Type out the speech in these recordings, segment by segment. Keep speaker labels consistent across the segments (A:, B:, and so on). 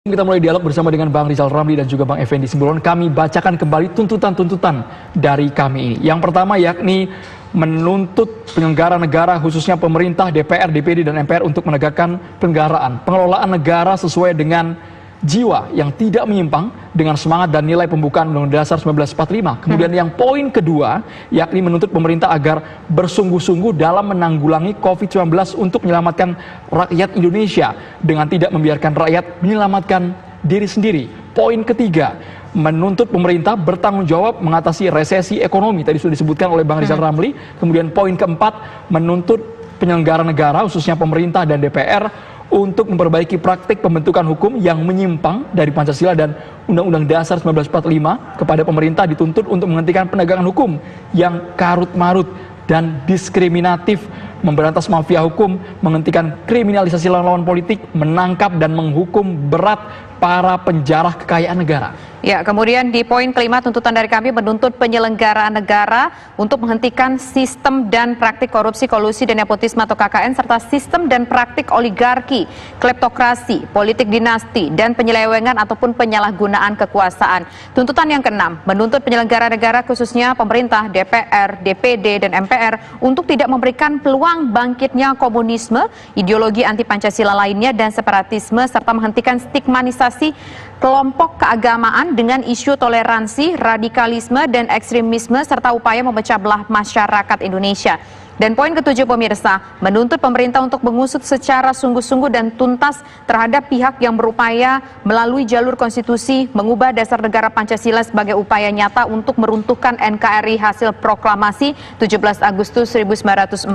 A: Kita mulai dialog bersama dengan Bang Rizal Ramli dan juga Bang Effendi Simbolon. Kami bacakan kembali tuntutan-tuntutan dari kami ini. Yang pertama yakni menuntut penyelenggara negara khususnya pemerintah, DPR, DPD, dan MPR untuk menegakkan penyelenggaraan pengelolaan negara sesuai dengan jiwa yang tidak menyimpang dengan semangat dan nilai pembukaan Undang-Undang Dasar 1945. Kemudian yang poin kedua yakni menuntut pemerintah agar bersungguh-sungguh dalam menanggulangi COVID-19 untuk menyelamatkan rakyat Indonesia dengan tidak membiarkan rakyat menyelamatkan diri sendiri. Poin ketiga, menuntut pemerintah bertanggung jawab mengatasi resesi ekonomi, tadi sudah disebutkan oleh Bang Rizal Ramli. Kemudian poin keempat, menuntut penyelenggara negara khususnya pemerintah dan DPR untuk memperbaiki praktik pembentukan hukum yang menyimpang dari Pancasila dan Undang-Undang Dasar 1945. Kepada pemerintah dituntut untuk menghentikan penegakan hukum yang karut-marut dan diskriminatif, memberantas mafia hukum, menghentikan kriminalisasi lawan politik, menangkap dan menghukum berat para penjara kekayaan negara.
B: Ya, kemudian di poin kelima tuntutan dari kami menuntut penyelenggaraan negara untuk menghentikan sistem dan praktik korupsi, kolusi, dan nepotisme atau KKN serta sistem dan praktik oligarki, kleptokrasi, politik dinasti, dan penyelewengan ataupun penyalahgunaan kekuasaan. Tuntutan yang keenam menuntut penyelenggara negara khususnya pemerintah, DPR, DPD, dan MPR untuk tidak memberikan peluang bangkitnya komunisme, ideologi anti Pancasila lainnya, dan separatisme serta menghentikan stigmatisasi kelompok keagamaan dengan isu toleransi, radikalisme, dan ekstremisme serta upaya memecah belah masyarakat Indonesia. Dan poin ketujuh pemirsa, menuntut pemerintah untuk mengusut secara sungguh-sungguh dan tuntas terhadap pihak yang berupaya melalui jalur konstitusi mengubah dasar negara Pancasila sebagai upaya nyata untuk meruntuhkan NKRI hasil proklamasi 17 Agustus 1945.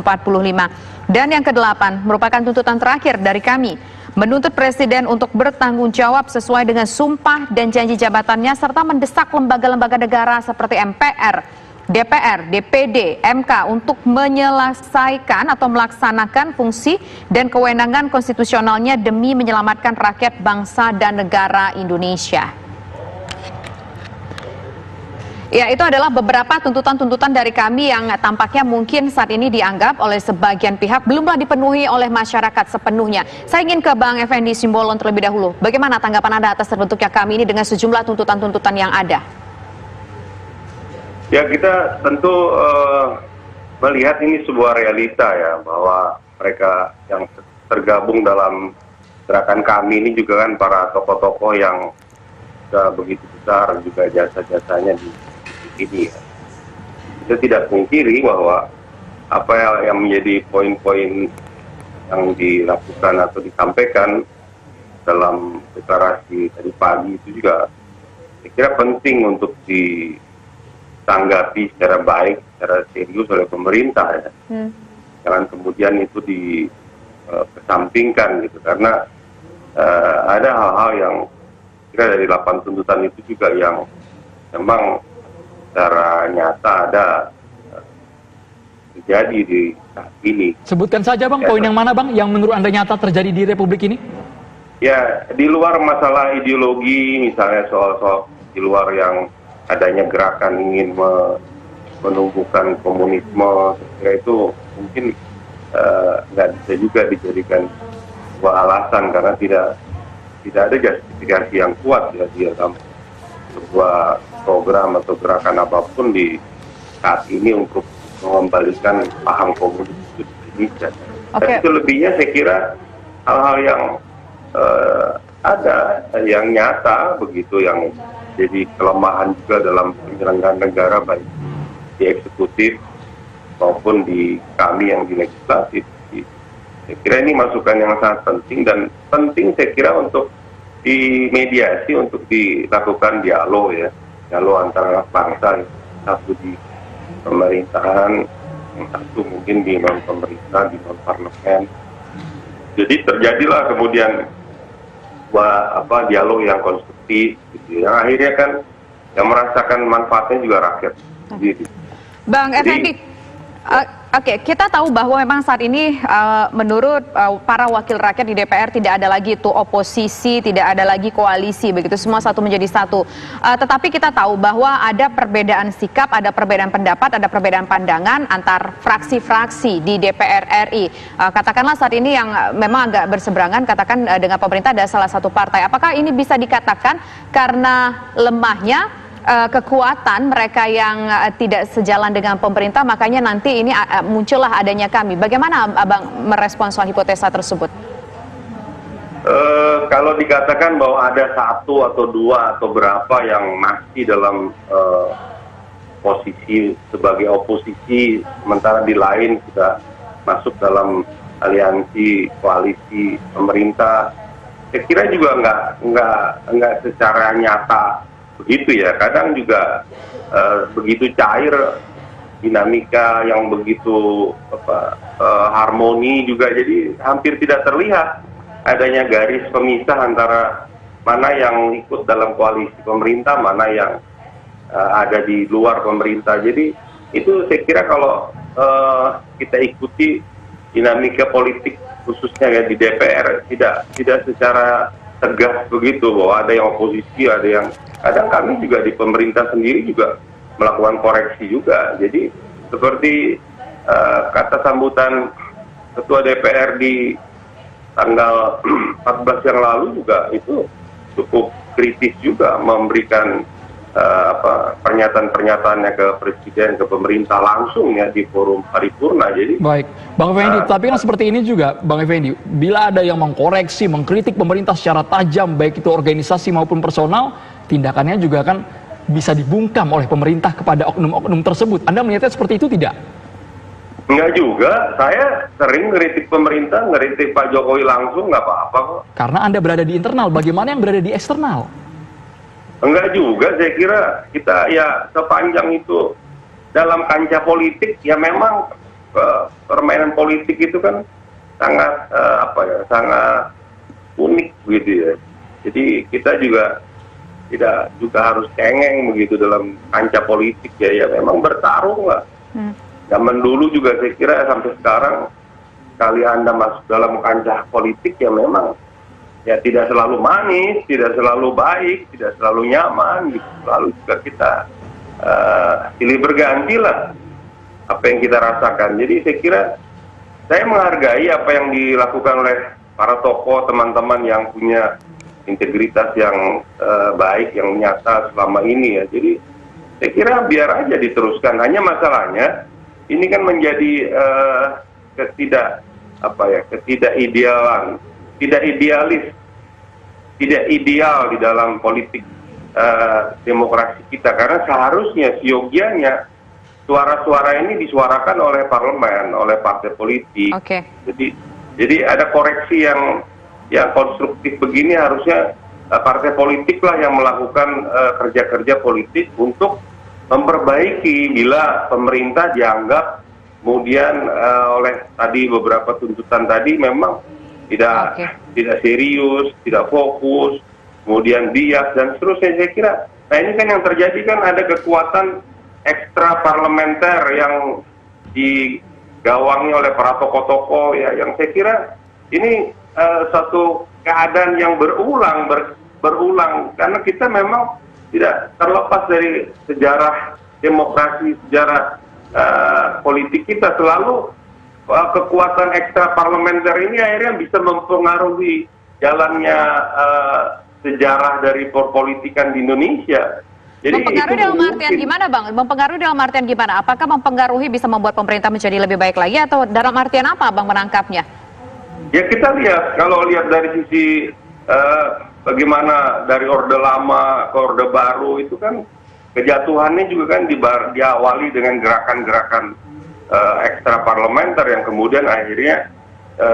B: Dan yang kedelapan merupakan tuntutan terakhir dari kami, menuntut Presiden untuk bertanggung jawab sesuai dengan sumpah dan janji jabatannya serta mendesak lembaga-lembaga negara seperti MPR, DPR, DPD, MK untuk menyelesaikan atau melaksanakan fungsi dan kewenangan konstitusionalnya demi menyelamatkan rakyat bangsa dan negara Indonesia. Ya, itu adalah beberapa tuntutan-tuntutan dari kami yang tampaknya mungkin saat ini dianggap oleh sebagian pihak belumlah dipenuhi oleh masyarakat sepenuhnya. Saya ingin ke Bang Effendi Simbolon terlebih dahulu. Bagaimana tanggapan Anda atas terbentuknya kami ini dengan sejumlah tuntutan-tuntutan yang ada?
C: Ya, kita tentu melihat ini sebuah realita ya, bahwa mereka yang tergabung dalam gerakan kami ini juga kan para tokoh-tokoh yang sudah begitu besar juga jasa-jasanya di ini ya. Kita tidak pungkiri bahwa apa yang menjadi poin-poin yang dilakukan atau disampaikan dalam deklarasi tadi pagi itu juga saya kira penting untuk ditanggapi secara baik, secara serius oleh pemerintah ya. Jangan kemudian itu dikesampingkan gitu, karena ada hal-hal yang kira dari 8 tuntutan itu juga yang memang secara nyata ada terjadi di saat ini.
A: Sebutkan saja Bang, poin yang mana Bang yang menurut Anda nyata terjadi di Republik ini?
C: Ya, di luar masalah ideologi, misalnya soal-soal di luar yang adanya gerakan ingin menumbuhkan komunisme, saya itu mungkin nggak bisa juga dijadikan sebuah alasan karena tidak ada justifikasi yang kuat ya di dalam sebuah program atau gerakan apapun di saat ini untuk mengembalikan paham komunis di Indonesia. Dan itu lebihnya saya kira hal-hal yang ada yang nyata begitu, yang jadi kelemahan juga dalam penyelenggaraan negara baik di eksekutif maupun di kami yang di legislatif. Saya kira ini masukan yang sangat penting, dan penting saya kira untuk dimediasi, untuk dilakukan dialog ya, dialog antara bangsa, satu di pemerintahan, yang satu mungkin di non pemerintah, di non parlemen. Jadi terjadilah kemudian dialog yang konstruktif, gitu. Yang akhirnya kan yang merasakan manfaatnya juga rakyat sendiri.
B: Bang Effendi, Oke, kita tahu bahwa memang saat ini menurut para wakil rakyat di DPR tidak ada lagi itu oposisi, tidak ada lagi koalisi, begitu semua satu menjadi satu. Tetapi kita tahu bahwa ada perbedaan sikap, ada perbedaan pendapat, ada perbedaan pandangan antar fraksi-fraksi di DPR RI. Katakanlah saat ini yang memang agak berseberangan, katakan dengan pemerintah ada salah satu partai. Apakah ini bisa dikatakan karena lemahnya kekuatan mereka yang tidak sejalan dengan pemerintah, makanya nanti ini muncullah adanya kami. Bagaimana Abang merespons soal hipotesa tersebut?
C: Kalau dikatakan bahwa ada satu atau dua atau berapa yang masih dalam posisi sebagai oposisi, sementara di lain sudah masuk dalam aliansi koalisi pemerintah, saya kira juga nggak secara nyata begitu ya. Kadang juga begitu cair dinamika yang begitu harmoni juga, jadi hampir tidak terlihat adanya garis pemisah antara mana yang ikut dalam koalisi pemerintah, mana yang ada di luar pemerintah. Jadi itu saya kira kalau kita ikuti dinamika politik khususnya ya di DPR, tidak secara tegas begitu bahwa ada yang oposisi, ada yang kadang kami juga di pemerintah sendiri juga melakukan koreksi juga. Jadi seperti kata sambutan Ketua DPR di tanggal 14 yang lalu juga itu cukup kritis juga, memberikan pernyataan-pernyataannya ke Presiden, ke pemerintah langsung ya di forum paripurna. Jadi
A: baik, Bang Effendi, tapi kan seperti ini juga, Bang Effendi, bila ada yang mengkoreksi, mengkritik pemerintah secara tajam, baik itu organisasi maupun personal, tindakannya juga kan bisa dibungkam oleh pemerintah kepada oknum-oknum tersebut. Anda melihatnya seperti itu tidak?
C: Enggak juga, saya sering ngeritik pemerintah, ngeritik Pak Jokowi langsung, nggak apa-apa kok.
A: Karena Anda berada di internal, bagaimana yang berada di eksternal?
C: Enggak juga, saya kira kita ya sepanjang itu dalam kancah politik ya memang permainan politik itu kan sangat sangat unik begitu ya. Jadi kita juga tidak juga harus cengeng begitu dalam kancah politik ya memang bertarung lah. Zaman dulu juga saya kira sampai sekarang kali Anda masuk dalam kancah politik ya memang ya tidak selalu manis, tidak selalu baik, tidak selalu nyaman gitu. Lalu juga kita silih berganti lah apa yang kita rasakan. Jadi saya kira saya menghargai apa yang dilakukan oleh para tokoh, teman-teman yang punya integritas yang baik, yang nyata selama ini ya. Jadi saya kira biar aja diteruskan. Hanya masalahnya ini kan menjadi ketidakidealan, tidak ideal di dalam politik demokrasi kita, karena seharusnya siogianya suara-suara ini disuarakan oleh parlemen, oleh partai politik. Jadi ada koreksi yang konstruktif begini, harusnya partai politik lah yang melakukan kerja-kerja politik untuk memperbaiki bila pemerintah dianggap kemudian oleh tadi beberapa tuntutan tadi memang tidak serius, tidak fokus, kemudian bias dan seterusnya. Saya kira, nah ini kan yang terjadi kan ada kekuatan ekstra parlementer yang digawangi oleh para tokoh-tokoh ya, yang saya kira ini satu keadaan yang berulang karena kita memang tidak terlepas dari sejarah demokrasi, sejarah politik kita. Selalu kekuatan ekstra parlementer ini akhirnya bisa mempengaruhi jalannya sejarah dari perpolitikan di Indonesia. Jadi
B: mempengaruhi dalam artian gimana, Bang? Mempengaruhi dalam artian gimana? Apakah mempengaruhi bisa membuat pemerintah menjadi lebih baik lagi, atau dalam artian apa, Bang, menangkapnya? Ya kita lihat, kalau lihat dari sisi bagaimana dari Orde Lama ke Orde Baru itu kan kejatuhannya juga kan diawali dengan gerakan-gerakan ekstra parlementer yang kemudian akhirnya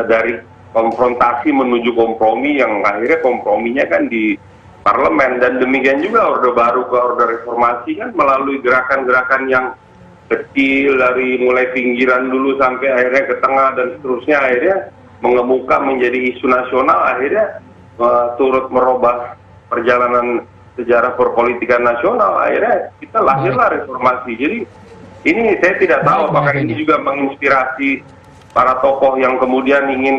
B: dari konfrontasi menuju kompromi, yang akhirnya komprominya kan di parlemen. Dan demikian juga Orde Baru ke Orde Reformasi kan melalui gerakan-gerakan yang kecil dari mulai pinggiran dulu sampai akhirnya ke tengah dan seterusnya, akhirnya mengemuka menjadi isu nasional, akhirnya turut merubah perjalanan sejarah perpolitikan nasional. Akhirnya kita lahirlah reformasi. Jadi
C: ini saya tidak tahu
A: Baik, Bang
C: apakah ini
A: Effendi.
C: juga menginspirasi para tokoh yang kemudian ingin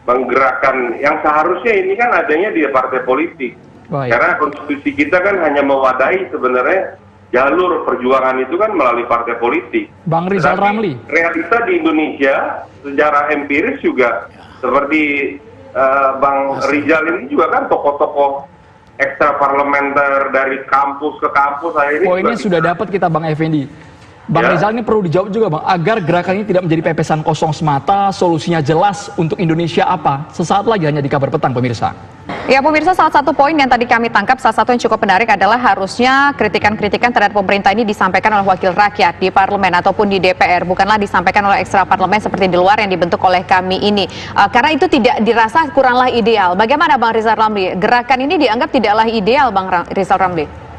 C: menggerakkan, yang seharusnya ini kan adanya di partai politik.
A: Baik.
C: Karena konstitusi kita kan hanya mewadahi sebenarnya jalur perjuangan itu kan melalui partai politik.
A: Bang Rizal
C: Tetapi
A: Ramli.
C: realita di Indonesia secara empiris juga seperti Bang Rizal ini juga kan tokoh-tokoh ekstra parlementer dari kampus ke kampus. Akhirnya
A: Poinnya
C: juga
A: sudah dapat kita Bang Effendi. Bang
C: Ya.
A: Rizal, ini perlu dijawab juga Bang, agar gerakan ini tidak menjadi pepesan kosong semata, solusinya jelas untuk Indonesia apa? Sesaat lagi hanya di Kabar Petang, pemirsa.
B: Ya pemirsa, salah satu poin yang tadi kami tangkap, salah satu yang cukup menarik adalah harusnya kritikan-kritikan terhadap pemerintah ini disampaikan oleh wakil rakyat di parlemen ataupun di DPR, bukanlah disampaikan oleh ekstra parlemen seperti di luar yang dibentuk oleh kami ini. Karena itu tidak dirasa kuranglah ideal. Bagaimana Bang Rizal Ramli? Gerakan ini dianggap tidaklah ideal Bang Rizal Ramli?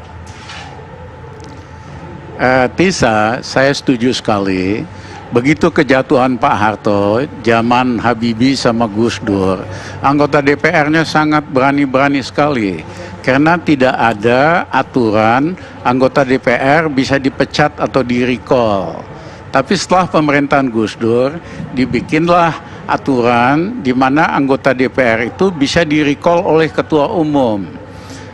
D: Tisa, saya setuju sekali. Begitu kejatuhan Pak Harto, zaman Habibie sama Gus Dur, anggota DPR-nya sangat berani-berani sekali. Karena tidak ada aturan anggota DPR bisa dipecat atau di-recall. Tapi setelah pemerintahan Gus Dur, dibikinlah aturan di mana anggota DPR itu bisa di-recall oleh ketua umum.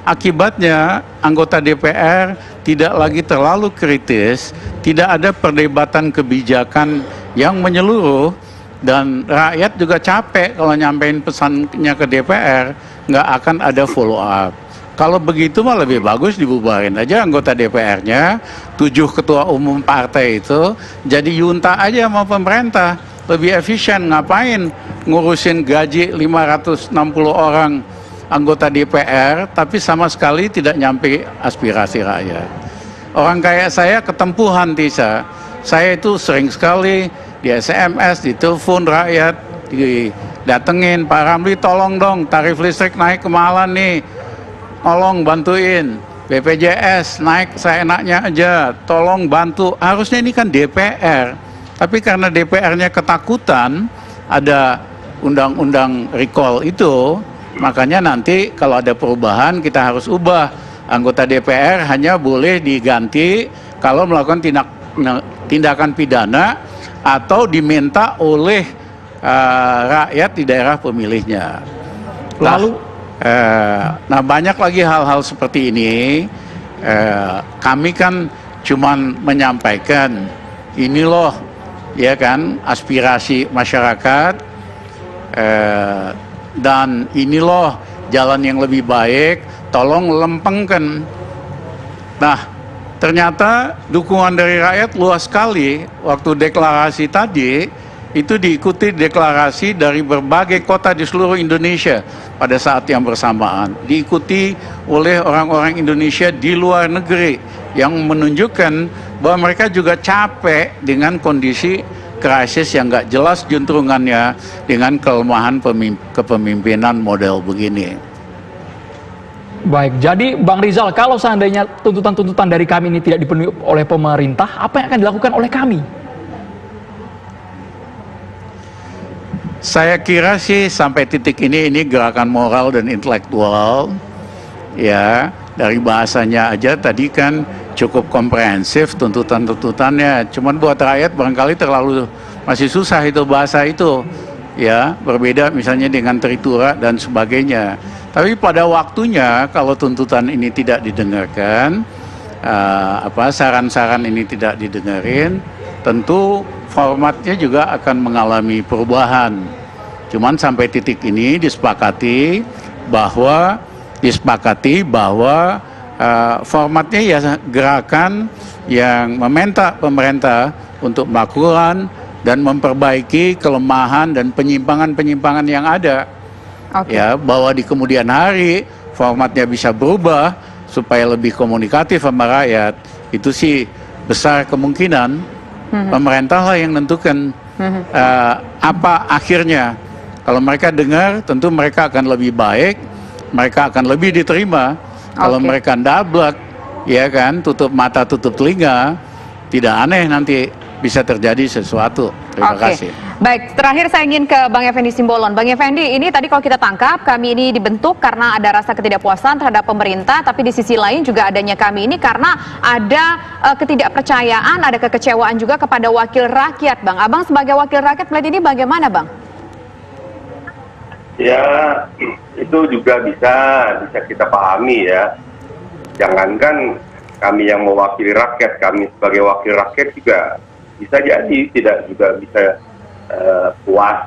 D: Akibatnya anggota DPR tidak lagi terlalu kritis, tidak ada perdebatan kebijakan yang menyeluruh, dan rakyat juga capek kalau nyampein pesannya ke DPR, nggak akan ada follow up. Kalau begitu mah lebih bagus dibubarin aja anggota DPR-nya, 7 ketua umum partai itu jadi yunta aja sama pemerintah, lebih efisien. Ngapain ngurusin gaji 560 orang anggota DPR, tapi sama sekali tidak nyampe aspirasi rakyat. Orang kayak saya ketempuhan, Tisa. Saya itu sering sekali di SMS, di telepon rakyat, didatengin, Pak Ramli tolong dong tarif listrik naik kemahalan nih, tolong bantuin. BPJS naik seenaknya aja, tolong bantu. Harusnya ini kan DPR, tapi karena DPR-nya ketakutan ada undang-undang recall itu, makanya nanti kalau ada perubahan kita harus ubah. Anggota DPR hanya boleh diganti kalau melakukan tindakan pidana atau diminta oleh rakyat di daerah pemilihnya.
A: Lalu,
D: Nah banyak lagi hal-hal seperti ini. Kami kan cuman menyampaikan ini loh, ya kan, aspirasi masyarakat, dan ini loh jalan yang lebih baik, tolong lempengkan. Nah, ternyata dukungan dari rakyat luas sekali. Waktu deklarasi tadi, itu diikuti deklarasi dari berbagai kota di seluruh Indonesia pada saat yang bersamaan. Diikuti oleh orang-orang Indonesia di luar negeri yang menunjukkan bahwa mereka juga capek dengan kondisi krisis yang nggak jelas juntrungannya dengan kelemahan kepemimpinan model begini.
A: baik, jadi Bang Rizal, kalau seandainya tuntutan-tuntutan dari kami ini tidak dipenuhi oleh pemerintah, apa yang akan dilakukan oleh kami?
D: Saya kira sih sampai titik ini gerakan moral dan intelektual, ya, dari bahasanya aja tadi kan cukup komprehensif tuntutan-tuntutannya. Cuman buat rakyat barangkali terlalu masih susah itu bahasa itu, ya, berbeda misalnya dengan tritura dan sebagainya. Tapi pada waktunya kalau tuntutan ini tidak didengarkan, saran-saran ini tidak didengarin, tentu formatnya juga akan mengalami perubahan. Cuman sampai titik ini disepakati bahwa formatnya ya gerakan yang meminta pemerintah untuk melakukan dan memperbaiki kelemahan dan penyimpangan-penyimpangan yang ada.
B: Oke.
D: Ya, bahwa di kemudian hari formatnya bisa berubah supaya lebih komunikatif sama rakyat. Itu sih besar kemungkinan pemerintah lah yang menentukan apa akhirnya. Kalau mereka dengar, tentu mereka akan lebih baik, mereka akan lebih diterima. Kalau mereka ndablek, ya kan, tutup mata, tutup telinga, tidak aneh nanti bisa terjadi sesuatu. Terima kasih.
B: Baik, terakhir saya ingin ke Bang Effendi Simbolon. Bang Effendi, ini tadi kalau kita tangkap, kami ini dibentuk karena ada rasa ketidakpuasan terhadap pemerintah, tapi di sisi lain juga adanya kami ini karena ada ketidakpercayaan, ada kekecewaan juga kepada wakil rakyat, Bang. Abang sebagai wakil rakyat melihat ini bagaimana, Bang?
C: Ya, itu juga bisa kita pahami ya. Jangankan kami yang mewakili rakyat, kami sebagai wakil rakyat juga bisa jadi tidak juga bisa puas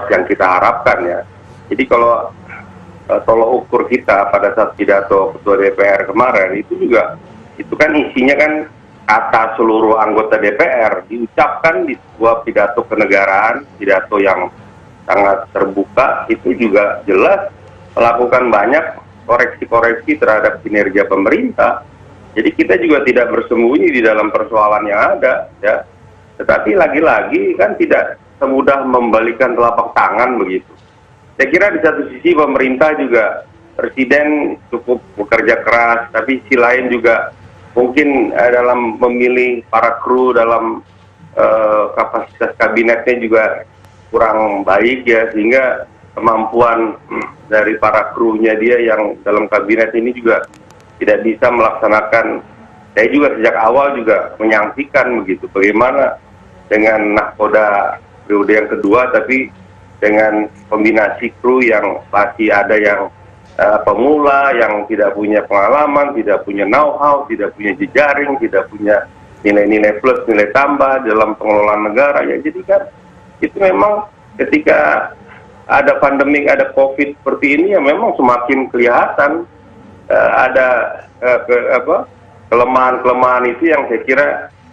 C: yang kita harapkan ya. Jadi kalau tolok ukur kita pada saat pidato Ketua DPR kemarin itu kan isinya kan kata seluruh anggota DPR diucapkan di sebuah pidato kenegaraan, pidato yang sangat terbuka, itu juga jelas melakukan banyak koreksi-koreksi terhadap kinerja pemerintah. Jadi kita juga tidak bersembunyi di dalam persoalan yang ada ya. Tetapi lagi-lagi kan tidak semudah membalikan telapak tangan begitu. Saya kira di satu sisi pemerintah juga, Presiden cukup bekerja keras, tapi sisi lain juga mungkin dalam memilih para kru dalam kapasitas kabinetnya juga kurang baik ya, sehingga kemampuan dari para krunya dia yang dalam kabinet ini juga tidak bisa melaksanakan. Saya juga sejak awal juga menyaksikan begitu bagaimana dengan nahkoda periode yang kedua, tapi dengan kombinasi kru yang masih ada yang pemula, yang tidak punya pengalaman, tidak punya know-how, tidak punya jejaring, tidak punya nilai-nilai plus, nilai tambah dalam pengelolaan negara ya. Jadi kan itu memang ketika ada pandemik, ada COVID seperti ini ya memang semakin kelihatan ada kelemahan-kelemahan itu yang saya kira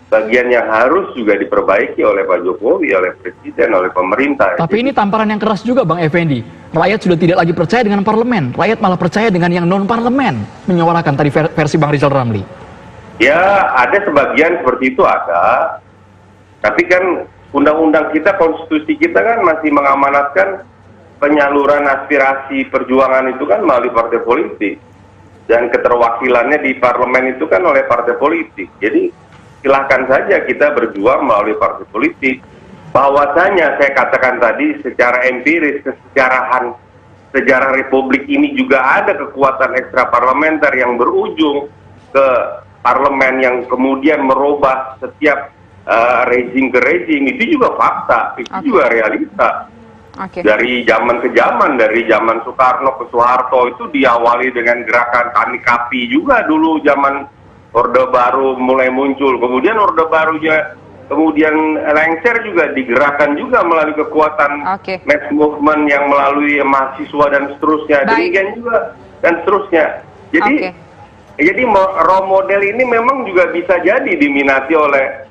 C: bagian yang harus juga diperbaiki oleh Pak Jokowi, oleh Presiden, oleh pemerintah.
A: Tapi ini tamparan yang keras juga, Bang Effendi. Rakyat sudah tidak lagi percaya dengan parlemen. Rakyat malah percaya dengan yang non-parlemen. Menyuarakan tadi versi Bang Rizal Ramli.
C: Ya, ada sebagian seperti itu ada. Tapi kan undang-undang kita, konstitusi kita kan masih mengamanatkan penyaluran aspirasi perjuangan itu kan melalui partai politik. Dan keterwakilannya di parlemen itu kan oleh partai politik. Jadi silahkan saja kita berjuang melalui partai politik. Bahwasanya saya katakan tadi secara empiris, sejarah Republik ini juga ada kekuatan ekstra parlementer yang berujung ke parlemen yang kemudian merubah setiap rezim ke rezim. Itu juga fakta, itu juga realita. Dari zaman ke zaman, dari zaman Soekarno ke Soeharto itu diawali dengan gerakan Tani Kapi juga dulu zaman Orde Baru mulai muncul, kemudian Orde Barunya kemudian lengser juga digerakkan juga melalui kekuatan mass movement yang melalui mahasiswa dan seterusnya, demikian juga dan seterusnya. Jadi role model ini memang juga bisa jadi diminati oleh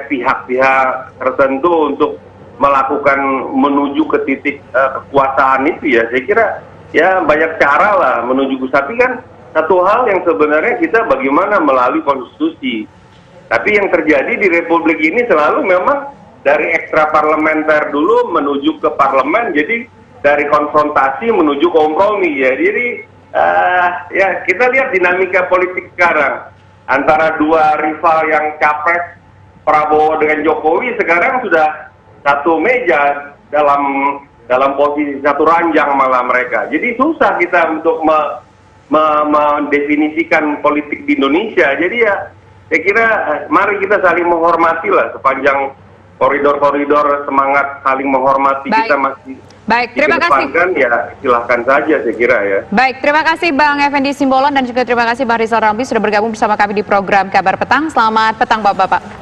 C: pihak-pihak tertentu untuk melakukan menuju ke titik kekuasaan itu ya. Saya kira ya banyak cara lah menuju, tapi kan satu hal yang sebenarnya kita bagaimana melalui konstitusi. Tapi yang terjadi di Republik ini selalu memang dari ekstra parlementer dulu menuju ke parlemen, jadi dari konfrontasi menuju kompromi ya. Jadi ya kita lihat dinamika politik sekarang antara dua rival yang capres Prabowo dengan Jokowi sekarang sudah satu meja dalam posisi satu ranjang malah mereka. Jadi susah kita untuk mendefinisikan politik di Indonesia. Jadi ya saya kira mari kita saling menghormati lah sepanjang koridor-koridor semangat saling menghormati. Kita masih
B: terima kasih.
C: Ya silahkan saja saya kira ya.
B: Baik, terima kasih Bang Effendi Simbolon dan juga terima kasih Bang Rizal Ramli sudah bergabung bersama kami di program Kabar Petang. Selamat petang Bapak-Bapak.